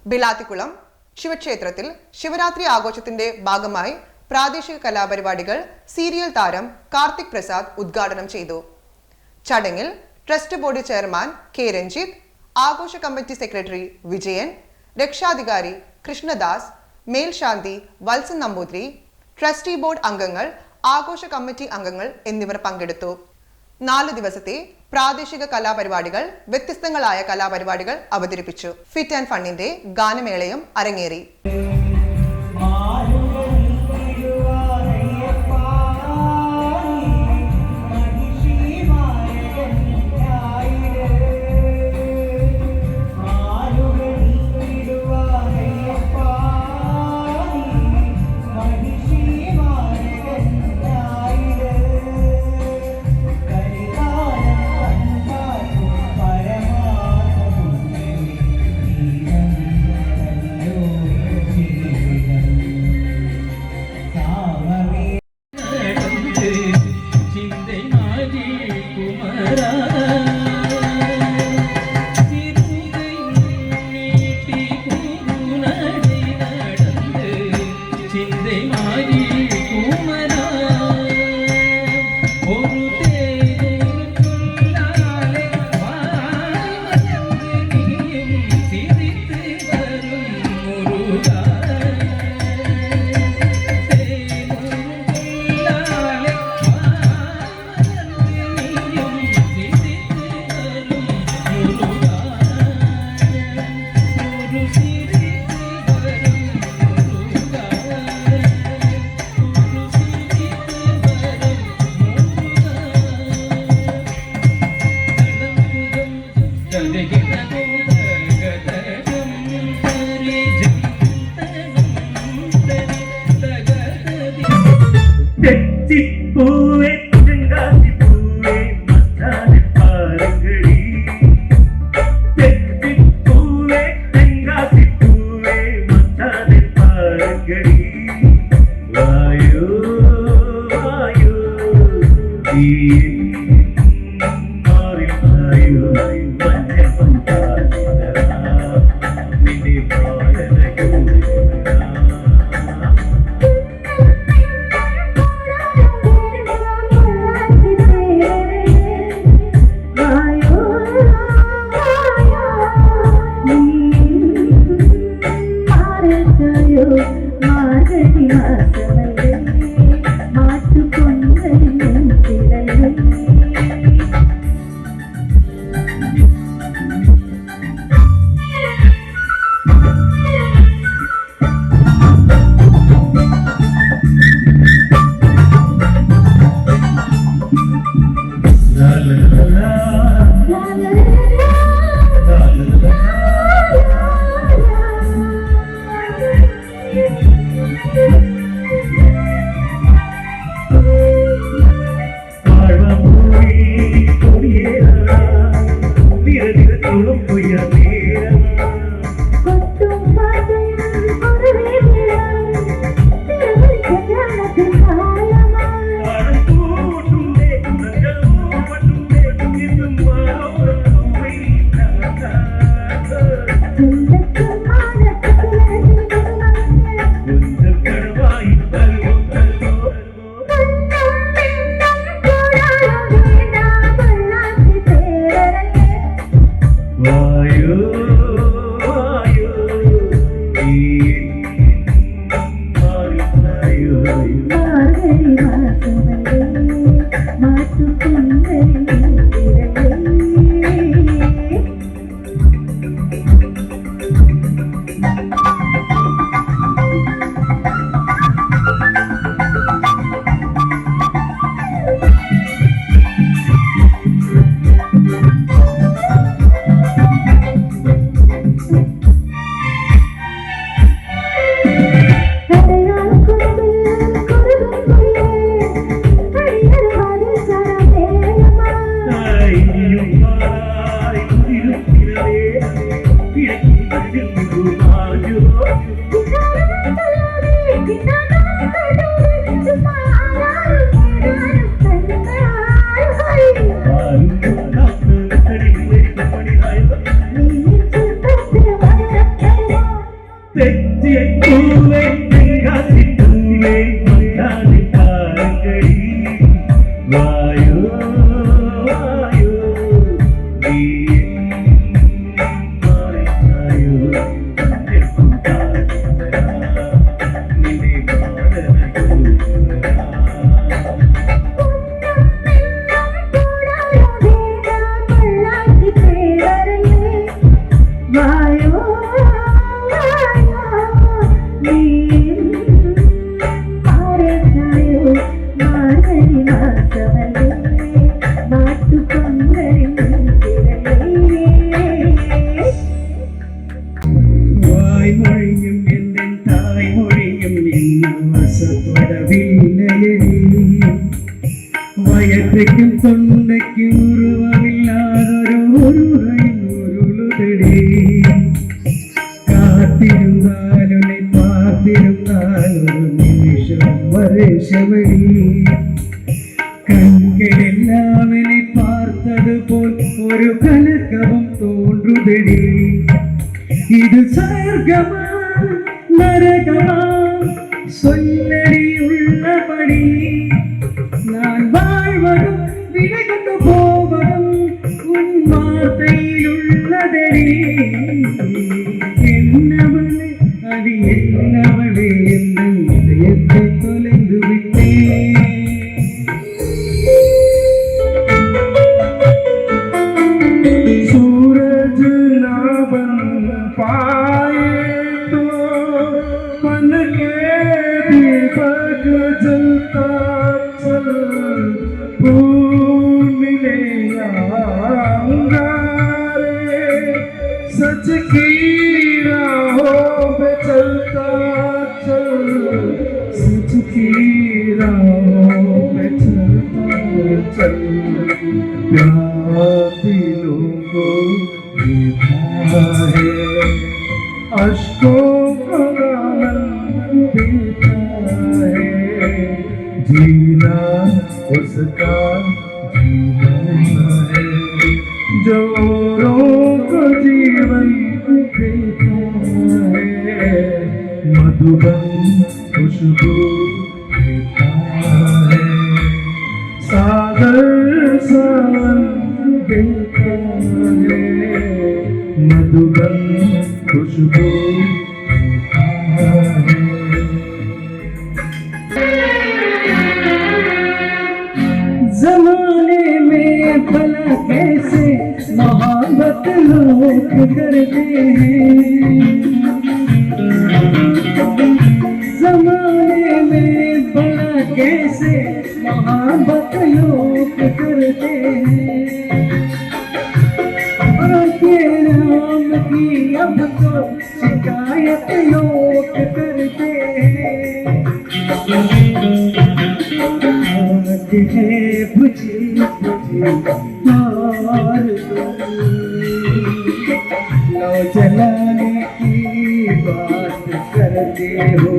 ബിലാത്തിക്കുളം ശിവക്ഷേത്രത്തിൽ ശിവരാത്രി ആഘോഷത്തിന്റെ ഭാഗമായി പ്രാദേശിക കലാപരിപാടികൾ സീരിയൽ താരം കാർത്തിക് പ്രസാദ് ഉദ്ഘാടനം ചെയ്തു. ചടങ്ങിൽ trust board chairman K Ranjith, ആഘോഷ കമ്മിറ്റി സെക്രട്ടറി വിജയൻ, രക്ഷാധികാരി കൃഷ്ണദാസ്, മേൽശാന്തി വത്സൻ നമ്പൂതിരി, ട്രസ്റ്റി ബോർഡ് അംഗങ്ങൾ, ആഘോഷ കമ്മിറ്റി അംഗങ്ങൾ എന്നിവർ പങ്കെടുത്തു. 4 ദിവസത്തെ പ്രാദേശിക കലാപരിപാടികൾ വ്യത്യസ്തങ്ങളായ കലാപരിപാടികൾ അവതരിപ്പിച്ചു. ഫിറ്റ് ആൻഡ് ഫണ്ണിന്റെ ഗാനമേളയും അരങ്ങേറി. തെറ്റിപ്പൂവേ കാത്തിപ്പൂവേ കാത്തിപ്പാരക്കടി വായോ വായോ നീ മാറിയോ வாய்மொழியும் எந்த தாய்மொழியும் இன்னும் வசப்படவில்லையே வயற்றுக்கும் தொண்டைக்கும் உருவமில்லாதொரு உருளுதடி காத்திருந்தால் உன்னை பார்த்திருந்தால் ஒரு நிமிஷம் வருஷமடி கண்கள் எல்லாம் என்னை பார்த்தது போல் ஒரு கலக்கமும் தோன்றுதடி இது சொர்க்கமா நரகமா சொல்லடி உள்ளபடி நான் வாழ்வதும் விடை கொண்டு போவதும் உன் வார்த்தையில் உள்ளதடி என்னவளே அது என்னவளே என்ற இதயத்தை தொலைந்து விட்டேன் पाए तो मन के दीपक जलता चल फूल मिले रे सच की राहों पे चलता चल सच की राहों पे चलता चल प्यार दिलों को है अश्कों का दामन पीता है जीना उसका जीना है जो को जीवन देता है मधुबन खुशबू देता है सागर सावन देता है मधुबन खुशबू जमाने में भला कैसे मोहब्बत लोग करते हैं जमाने में भला कैसे मोहब्बत लोग करते हैं नाम की अब तो शिकायत लोग करते हैं बुझी बुझी और लो जलाने की बात करते हो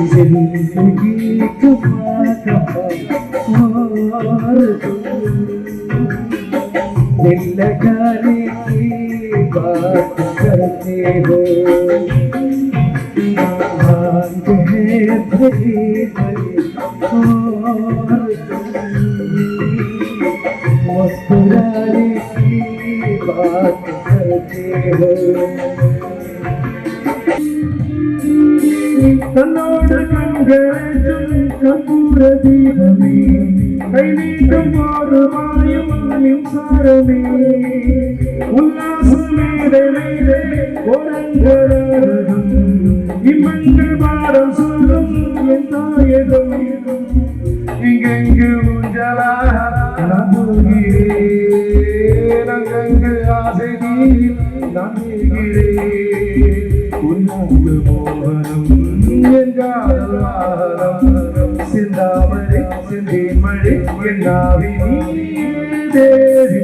जिंदगी कफा कफा और दिल लगाने की बात करते हो भरी भरी और मुस्कुराने की बात करते हो तन्नोड़ कंगरे कपूर दीपमे कैलीटम और वायुम निंसारमे उल्लासमेरे मेरे ओरंगरम इमंगल बारम सुलम यंतायदम इंगंग उंजला नबुगिरे नंगंग आसेदी नंगिरे उन्नंग मोहनम यंजालवारम सिंदामरे सिंधी मरे यंगाविनी देवी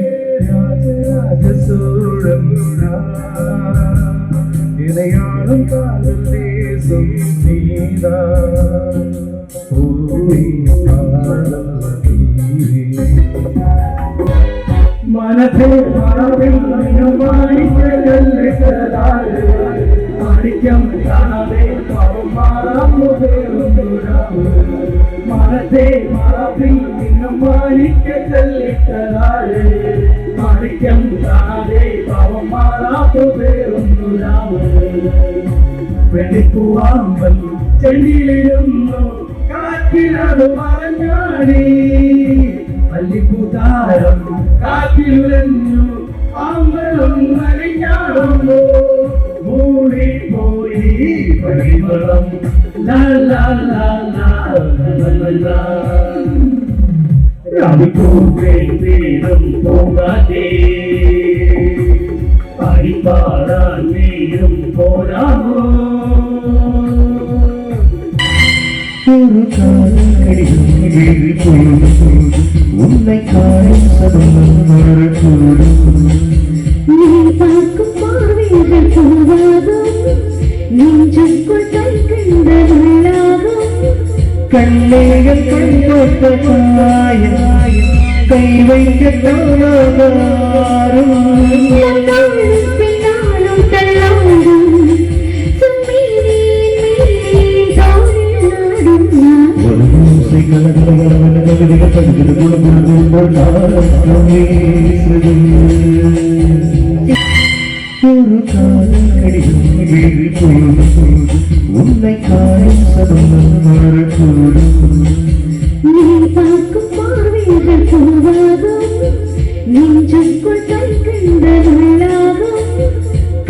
ராஜசூடம் இணையாடும் காதல் தேசம் நீதான் மனதில் மரபில் மாணிக்கம் தானே பாவம் மாறாமலே மனதே மாறி இன்னும் மாணிக்க கல்லிட்டதாலே மாணிக்கம் தானே பாவம் மாறாமலே വെളിപ്പുവാമ്പൽ ചെണ്ടിയിലിരുന്നു കാറ്റിലത് മറഞ്ഞാടി പല്ലിപ്പുതാരം കാറ്റിലുലഞ്ഞു ആമ്പലും നനഞ്ഞാടുന്നു മൂടിപ്പോയി പരിമളം രാവിക്കും പോകാതെ പാടിപ്പാടാൻ നീരും പോരാമോ ஒரு உன்னை காணும் நீ பார்க்கும் பார்வைகள் போவாகும் நெஞ்சுக்குள் கைக்கின்ற உள்ளாகும் கண்ணேகள் கண் போட்ட காயம் கை வைக்க காணாரும் பின்னாலும் தள்ளாடும் உன்னை காணும் நீ பார்க்கும் பார்வைகள் போவாகும் நெஞ்சுக்குள் கைக்கின்ற